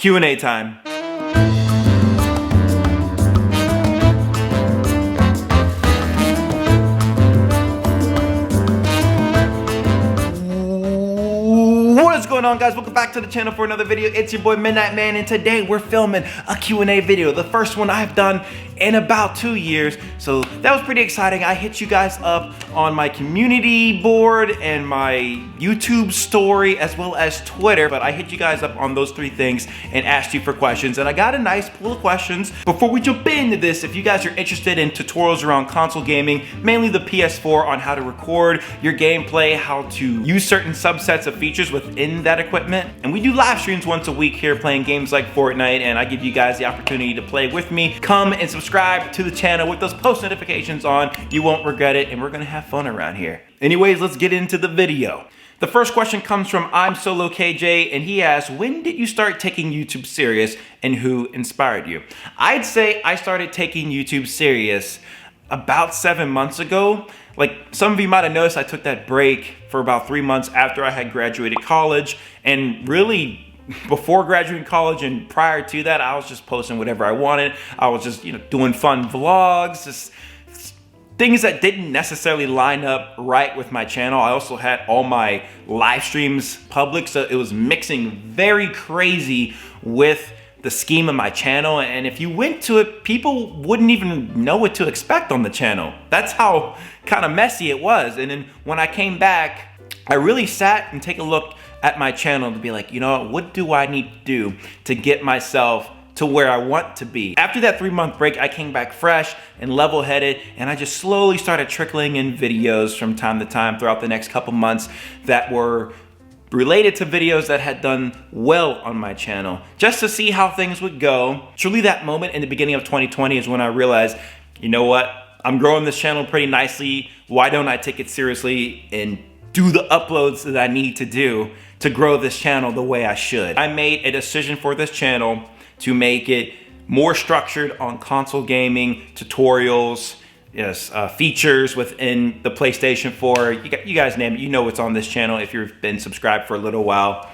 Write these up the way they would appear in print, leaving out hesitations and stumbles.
Q&A time. What is going on, guys? Welcome back to the channel for another video. It's your boy MidnightMan, and today we're filming a Q&A video, the first one I've done in about 2 years. So that was pretty exciting. I hit you guys up on my community board and my YouTube story as well as Twitter, but I hit you guys up on those 3 things and asked you for questions, and I got a nice pool of questions. Before we jump into this, if you guys are interested in tutorials around console gaming, mainly the PS4, on how to record your gameplay, how to use certain subsets of features within that equipment, and we do live streams once a week here playing games like Fortnite, and I give you guys the opportunity to play with me. Come and subscribe to the channel with those post notifications on. You won't regret it, and we're gonna have fun around here. Anyways, let's get into the video. The first question comes from I'm Solo KJ, and he asks, when did you start taking YouTube serious and who inspired you? I'd say I started taking YouTube serious about 7 months ago. Like, some of you might have noticed, I took that break for about 3 months after I had graduated college, and really before graduating college and prior to that, I was just posting whatever I wanted. I was just, doing fun vlogs, just things that didn't necessarily line up right with my channel. I also had all my live streams public, so it was mixing very crazy with the scheme of my channel, and if you went to it, people wouldn't even know what to expect on the channel. That's how kind of messy it was. And then when I came back, I really sat and take a look at my channel to be like, what do I need to do to get myself to where I want to be? After that 3-month break, I came back fresh and level-headed, and I just slowly started trickling in videos from time to time throughout the next couple months that were related to videos that had done well on my channel, just to see how things would go. Truly, that moment in the beginning of 2020 is when I realized, you know what? I'm growing this channel pretty nicely. Why don't I take it seriously and do the uploads that I need to do to grow this channel the way I should? I made a decision for this channel to make it more structured on console gaming, tutorials, features within the PlayStation 4. You guys name it, you know what's on this channel if you've been subscribed for a little while.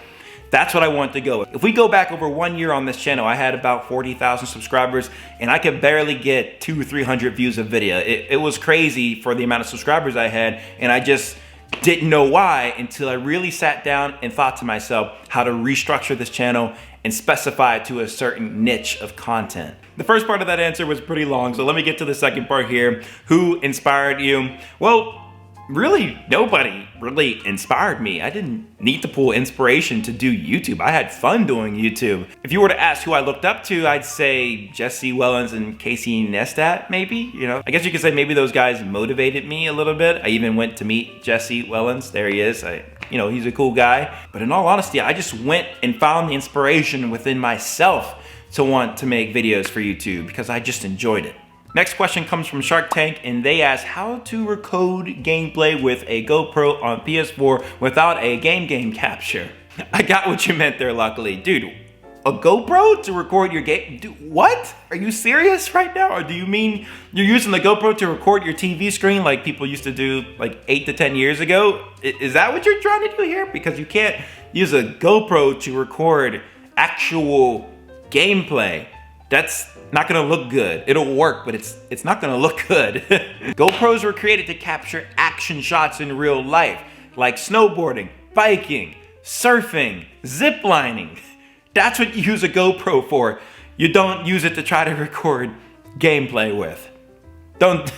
That's what I want to go. If we go back over 1 year on this channel, I had about 40,000 subscribers, and I could barely get 200 or 300 views of video. It was crazy for the amount of subscribers I had, and I just didn't know why until I really sat down and thought to myself how to restructure this channel and specify it to a certain niche of content. The first part of that answer was pretty long, so let me get to the second part here. Who inspired you? Well, really, nobody really inspired me. I didn't need to pull inspiration to do YouTube. I had fun doing YouTube. If you were to ask who I looked up to, I'd say Jesse Wellens and Casey Neistat, maybe. I guess you could say maybe those guys motivated me a little bit. I even went to meet Jesse Wellens. There he is. He's a cool guy. But in all honesty, I just went and found the inspiration within myself to want to make videos for YouTube because I just enjoyed it. Next question comes from Shark Tank, and they ask how to recode gameplay with a GoPro on PS4 without a game capture. I got what you meant there, luckily. Dude, a GoPro to record your game? Dude, what? Are you serious right now? Or do you mean you're using the GoPro to record your TV screen like people used to do like 8 to 10 years ago? Is that what you're trying to do here? Because you can't use a GoPro to record actual gameplay. That's not gonna look good. It'll work, but it's not gonna look good. GoPros were created to capture action shots in real life, like snowboarding, biking, surfing, ziplining. That's what you use a GoPro for. You don't use it to try to record gameplay with. Don't.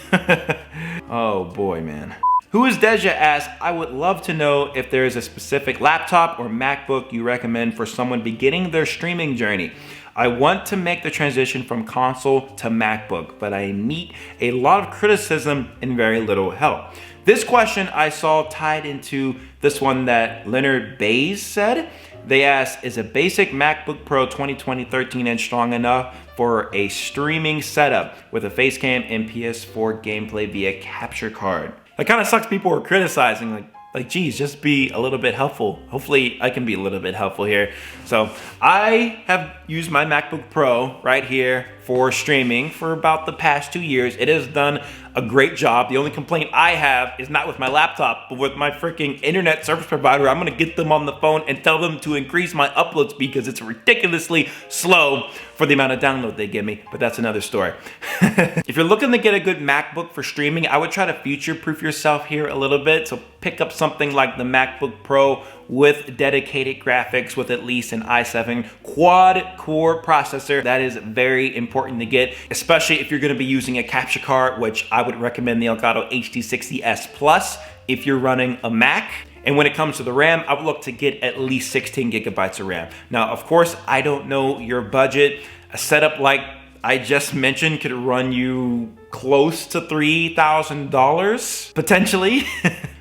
Oh boy, man. Who is Deja asks, I would love to know if there is a specific laptop or MacBook you recommend for someone beginning their streaming journey. I want to make the transition from console to MacBook, but I meet a lot of criticism and very little help. This question I saw tied into this one that Leonard Bays said. They asked, is a basic MacBook Pro 2020 13-inch strong enough for a streaming setup with a face cam and PS4 gameplay via capture card? That kind of sucks. People are criticizing, like, geez, just be a little bit helpful. Hopefully I can be a little bit helpful here. So I have used my MacBook Pro right here for streaming for about the past 2 years. It has done a great job. The only complaint I have is not with my laptop, but with my freaking internet service provider. I'm gonna get them on the phone and tell them to increase my upload speed because it's ridiculously slow for the amount of download they give me, but that's another story. If you're looking to get a good MacBook for streaming, I would try to future-proof yourself here a little bit. So pick up something like the MacBook Pro with dedicated graphics with at least an i7 quad-core processor. That is very important to get, especially if you're gonna be using a capture card, which I would recommend the Elgato HD60S Plus if you're running a Mac. And when it comes to the RAM, I would look to get at least 16 gigabytes of RAM. Now, of course, I don't know your budget. A setup like I just mentioned could run you close to $3,000, potentially,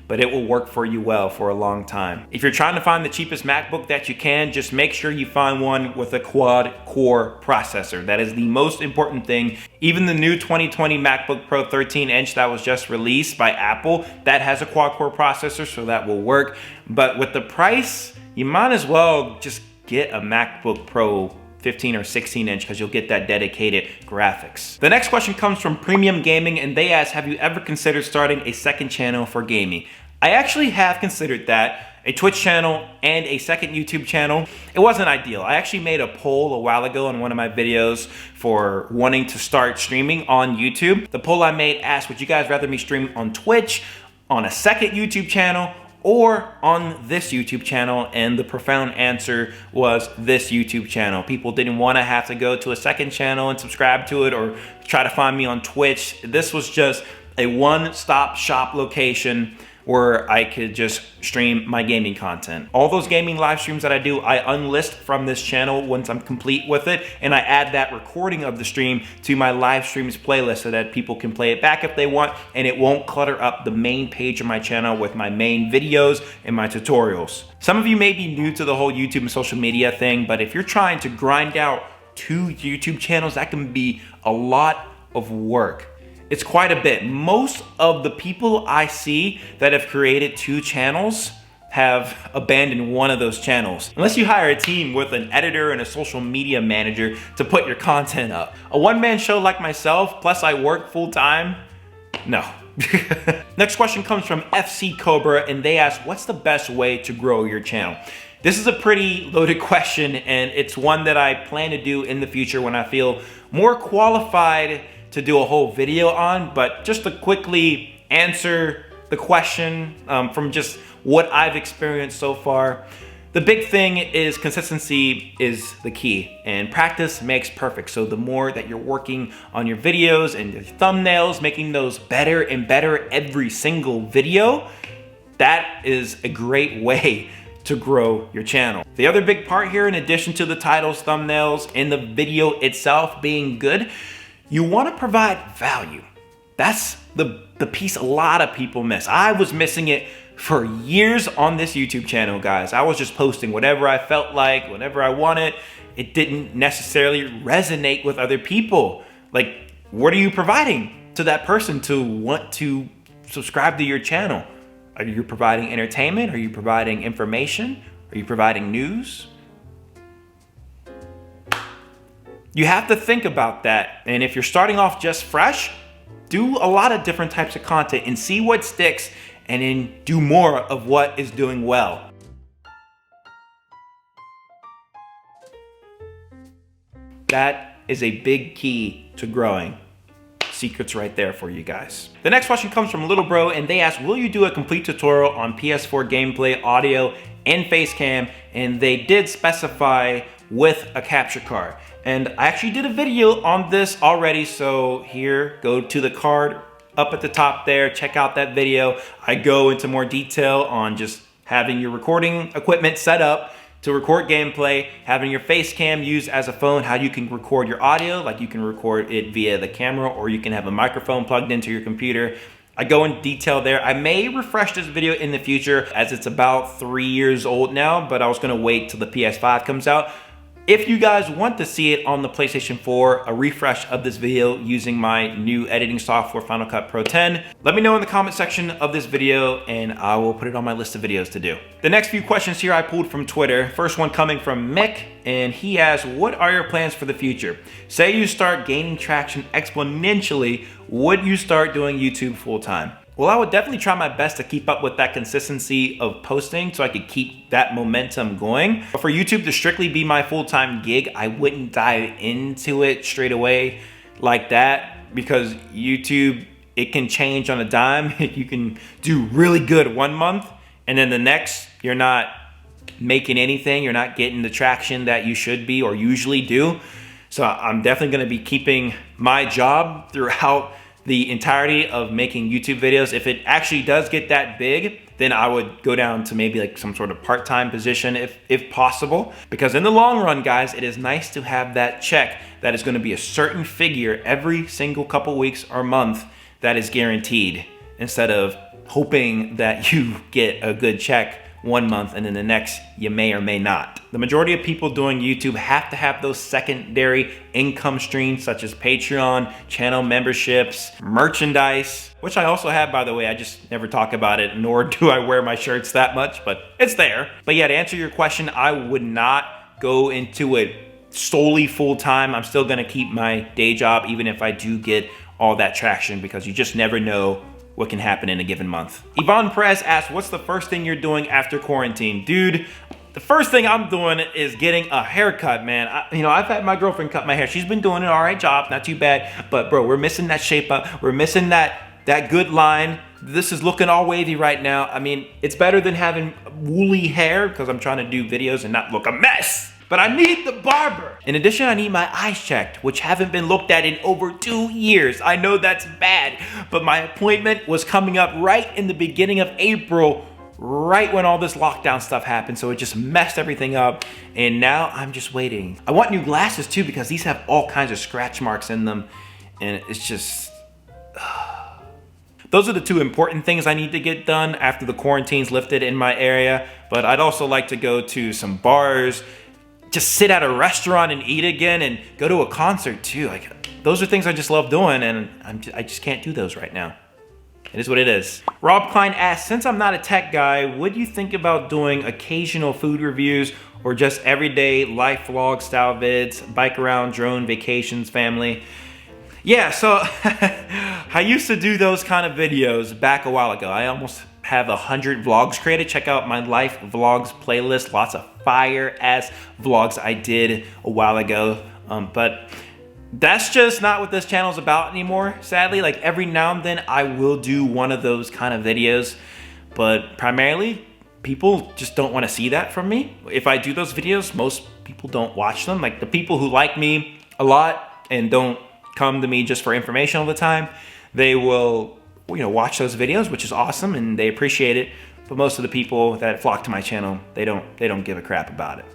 but it will work for you well for a long time. If you're trying to find the cheapest MacBook that you can, just make sure you find one with a quad-core processor. That is the most important thing. Even the new 2020 MacBook Pro 13-inch that was just released by Apple, that has a quad-core processor, so that will work. But with the price, you might as well just get a MacBook Pro 15 or 16 inch because you'll get that dedicated graphics. The next question comes from Premium Gaming, and they ask, have you ever considered starting a second channel for gaming? I actually have considered that, a Twitch channel and a second YouTube channel. It wasn't ideal. I actually made a poll a while ago on one of my videos for wanting to start streaming on YouTube. The poll I made asked, would you guys rather me stream on Twitch, on a second YouTube channel, or on this YouTube channel? And the profound answer was this YouTube channel. People didn't want to have to go to a second channel and subscribe to it or try to find me on Twitch. This was just a one-stop shop location where I could just stream my gaming content. All those gaming live streams that I do, I unlist from this channel once I'm complete with it, and I add that recording of the stream to my live streams playlist so that people can play it back if they want, and it won't clutter up the main page of my channel with my main videos and my tutorials. Some of you may be new to the whole YouTube and social media thing, but if you're trying to grind out 2 YouTube channels, that can be a lot of work. It's quite a bit. Most of the people I see that have created 2 channels have abandoned one of those channels. Unless you hire a team with an editor and a social media manager to put your content up. A one-man show like myself, plus I work full-time, no. Next question comes from FC Cobra, and they ask, what's the best way to grow your channel? This is a pretty loaded question, and it's one that I plan to do in the future when I feel more qualified to do a whole video on. But just to quickly answer the question from just what I've experienced so far, the big thing is consistency is the key, and practice makes perfect. So the more that you're working on your videos and your thumbnails, making those better and better every single video, that is a great way to grow your channel. The other big part here, in addition to the titles, thumbnails, and the video itself being good, you want to provide value. That's the piece a lot of people miss. I was missing it for years on this YouTube channel, guys. I was just posting whatever I felt like, whenever I wanted. It didn't necessarily resonate with other people. Like, what are you providing to that person to want to subscribe to your channel? Are you providing entertainment? Are you providing information? Are you providing news? You have to think about that. And if you're starting off just fresh, do a lot of different types of content and see what sticks, and then do more of what is doing well. That is a big key to growing. Secrets right there for you guys. The next question comes from Little Bro, and they ask, will you do a complete tutorial on PS4 gameplay, audio, and face cam? And they did specify with a capture card. And I actually did a video on this already, so here, go to the card up at the top there, check out that video. I go into more detail on just having your recording equipment set up to record gameplay, having your face cam used as a phone, how you can record your audio, like you can record it via the camera, or you can have a microphone plugged into your computer. I go in detail there. I may refresh this video in the future as it's about 3 years old now, but I was gonna wait till the PS5 comes out. If you guys want to see it on the PlayStation 4, a refresh of this video using my new editing software, Final Cut Pro 10, let me know in the comment section of this video and I will put it on my list of videos to do. The next few questions here I pulled from Twitter. First one coming from Mick, and he asks, what are your plans for the future? Say you start gaining traction exponentially, would you start doing YouTube full time? Well, I would definitely try my best to keep up with that consistency of posting so I could keep that momentum going. But for YouTube to strictly be my full-time gig, I wouldn't dive into it straight away like that, because YouTube, it can change on a dime. You can do really good one month and then the next you're not making anything, you're not getting the traction that you should be or usually do. So I'm definitely gonna be keeping my job throughout the entirety of making YouTube videos. If it actually does get that big, then I would go down to maybe like some sort of part-time position if possible. Because in the long run, guys, it is nice to have that check that is gonna be a certain figure every single couple weeks or month that is guaranteed, instead of hoping that you get a good check one month and then the next you may or may not. The majority of people doing YouTube have to have those secondary income streams such as Patreon, channel memberships, merchandise, which I also have, by the way. I just never talk about it, nor do I wear my shirts that much, but it's there. But yeah, to answer your question, I would not go into it solely full time. I'm still gonna keep my day job even if I do get all that traction, because you just never know what can happen in a given month. Yvonne Perez asks, what's the first thing you're doing after quarantine? Dude, the first thing I'm doing is getting a haircut, man. I've had my girlfriend cut my hair. She's been doing an all right job, not too bad. But bro, we're missing that shape up. We're missing that good line. This is looking all wavy right now. I mean, it's better than having woolly hair, because I'm trying to do videos and not look a mess. But I need the barber. In addition, I need my eyes checked, which haven't been looked at in over 2 years. I know that's bad, but my appointment was coming up right in the beginning of April, right when all this lockdown stuff happened, so it just messed everything up, and now I'm just waiting. I want new glasses too, because these have all kinds of scratch marks in them, and it's just... Those are the two important things I need to get done after the quarantine's lifted in my area, but I'd also like to go to some bars, just sit at a restaurant and eat again, and go to a concert too. Like, those are things I just love doing, and I just can't do those right now. It is what it is. Rob Klein asks, since I'm not a tech guy, would you think about doing occasional food reviews or just everyday life vlog style vids, bike around, drone, vacations, family? Yeah, so I used to do those kind of videos back a while ago. I almost have 100 vlogs created. Check out my life vlogs playlist. Lots of fire ass vlogs I did a while ago. But that's just not what this channel is about anymore, sadly. Like, every now and then I will do one of those kind of videos, but primarily people just don't want to see that from me. If I do those videos, most people don't watch them. Like, the people who like me a lot and don't come to me just for information all the time, they will watch those videos, which is awesome, and they appreciate it. But most of the people that flock to my channel, they don't give a crap about it.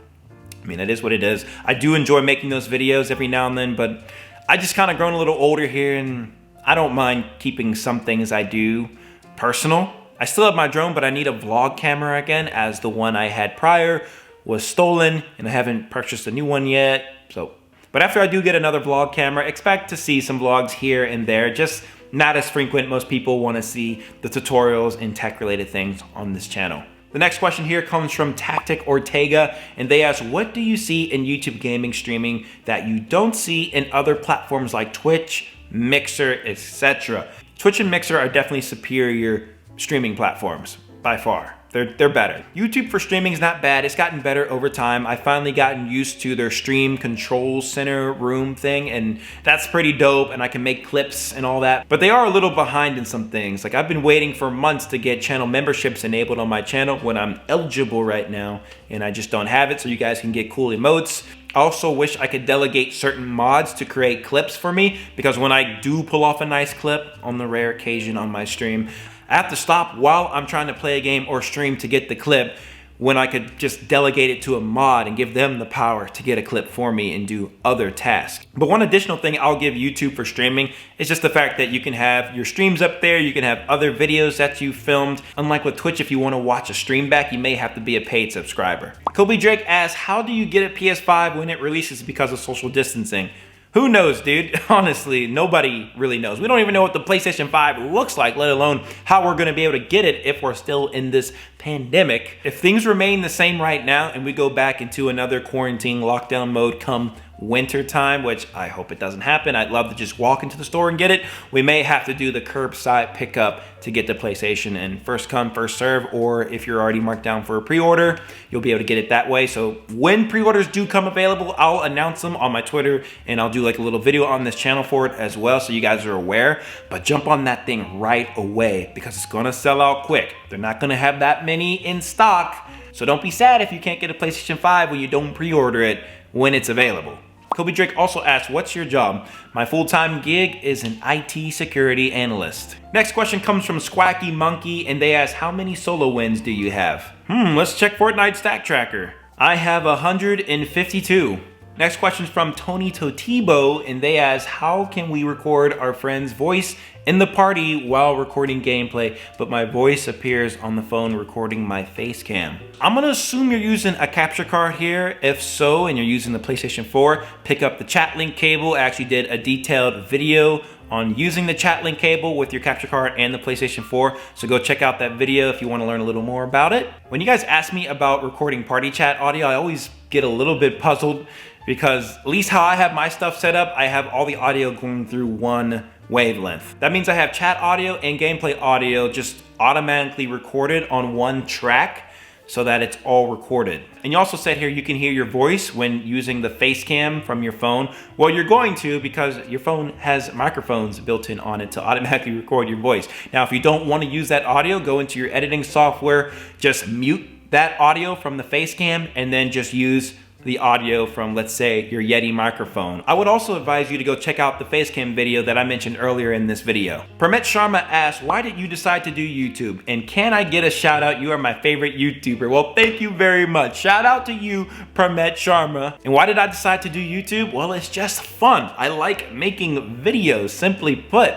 I mean, it is what it is. I do enjoy making those videos every now and then, but I just kind of grown a little older here, and I don't mind keeping some things I do personal. I still have my drone, but I need a vlog camera again, as the one I had prior was stolen, and I haven't purchased a new one yet. But after I do get another vlog camera, expect to see some vlogs here and there, just not as frequent. Most people want to see the tutorials and tech related things on this channel. The next question here comes from Tactic Ortega, and they ask, what do you see in YouTube gaming streaming that you don't see in other platforms like Twitch, Mixer, etc.? Twitch and Mixer are definitely superior streaming platforms, by far. They're better. YouTube for streaming is not bad. It's gotten better over time. I've finally gotten used to their stream control center room thing, and that's pretty dope, and I can make clips and all that. But they are a little behind in some things. Like, I've been waiting for months to get channel memberships enabled on my channel when I'm eligible right now, and I just don't have it, so you guys can get cool emotes. I also wish I could delegate certain mods to create clips for me, because when I do pull off a nice clip on the rare occasion on my stream, I have to stop while I'm trying to play a game or stream to get the clip, when I could just delegate it to a mod and give them the power to get a clip for me and do other tasks. But one additional thing I'll give YouTube for streaming is just the fact that you can have your streams up there, you can have other videos that you filmed. Unlike with Twitch, if you want to watch a stream back, you may have to be a paid subscriber. Kobe Drake asks, how do you get a PS5 when it releases because of social distancing? Who knows, dude? Honestly, nobody really knows. We don't even know what the PlayStation 5 looks like, let alone how we're gonna be able to get it if we're still in this pandemic. If things remain the same right now and we go back into another quarantine lockdown mode come winter time, which I hope it doesn't happen. I'd love to just walk into the store and get it. We may have to do the curbside pickup to get the PlayStation, and first come, first serve, or if you're already marked down for a pre-order, you'll be able to get it that way. So when pre-orders do come available, I'll announce them on my Twitter, and I'll do like a little video on this channel for it as well, so you guys are aware. But jump on that thing right away because it's gonna sell out quick. They're not gonna have that many in stock, so don't be sad if you can't get a PlayStation 5 when you don't pre-order it when it's available. Kobe Drake also asked, what's your job? My full-time gig is an IT security analyst. Next question comes from Squacky Monkey, and they ask, how many solo wins do you have? Let's check Fortnite stack tracker. I have 152. Next question is from Tony Totibo, and they ask, how can we record our friend's voice in the party while recording gameplay, but my voice appears on the phone recording my face cam? I'm gonna assume you're using a capture card here. If so, and you're using the PlayStation 4, pick up the chat link cable. I actually did a detailed video on using the chat link cable with your capture card and the PlayStation 4. So go check out that video if you want to learn a little more about it. When you guys ask me about recording party chat audio, I always get a little bit puzzled because at least how I have my stuff set up, I have all the audio going through one wavelength. That means I have chat audio and gameplay audio just automatically recorded on one track so that it's all recorded. And you also said here you can hear your voice when using the face cam from your phone. Well, you're going to, because your phone has microphones built in on it to automatically record your voice. Now, if you don't want to use that audio, go into your editing software, just mute that audio from the face cam, and then just use the audio from, let's say, your Yeti microphone. I would also advise you to go check out the facecam video that I mentioned earlier in this video. Permet Sharma asked, why did you decide to do YouTube? And can I get a shout out? You are my favorite YouTuber. Well, thank you very much. Shout out to you, Permet Sharma. And why did I decide to do YouTube? Well, it's just fun. I like making videos, simply put.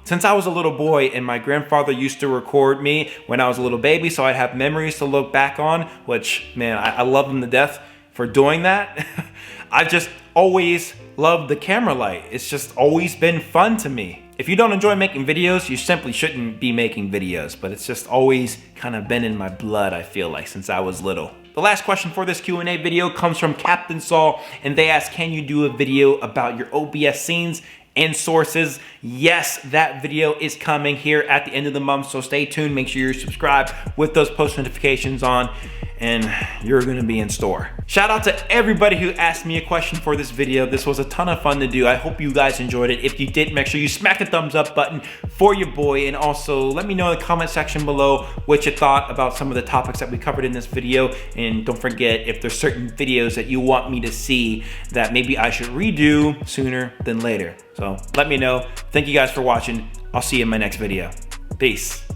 Since I was a little boy and my grandfather used to record me when I was a little baby, so I'd have memories to look back on, which, man, I love him to death for doing that. I've just always loved the camera light. It's just always been fun to me. If you don't enjoy making videos, you simply shouldn't be making videos, but it's just always kind of been in my blood, I feel like, since I was little. The last question for this Q&A video comes from Captain Saul, and they ask, can you do a video about your OBS scenes and sources? Yes, that video is coming here at the end of the month, so stay tuned. Make sure you're subscribed with those post notifications on, and you're gonna be in store. Shout out to everybody who asked me a question for this video. This was a ton of fun to do. I hope you guys enjoyed it. If you did, make sure you smack the thumbs up button for your boy, and also let me know in the comment section below what you thought about some of the topics that we covered in this video. And don't forget, if there's certain videos that you want me to see that maybe I should redo sooner than later. So let me know. Thank you guys for watching. I'll see you in my next video. Peace.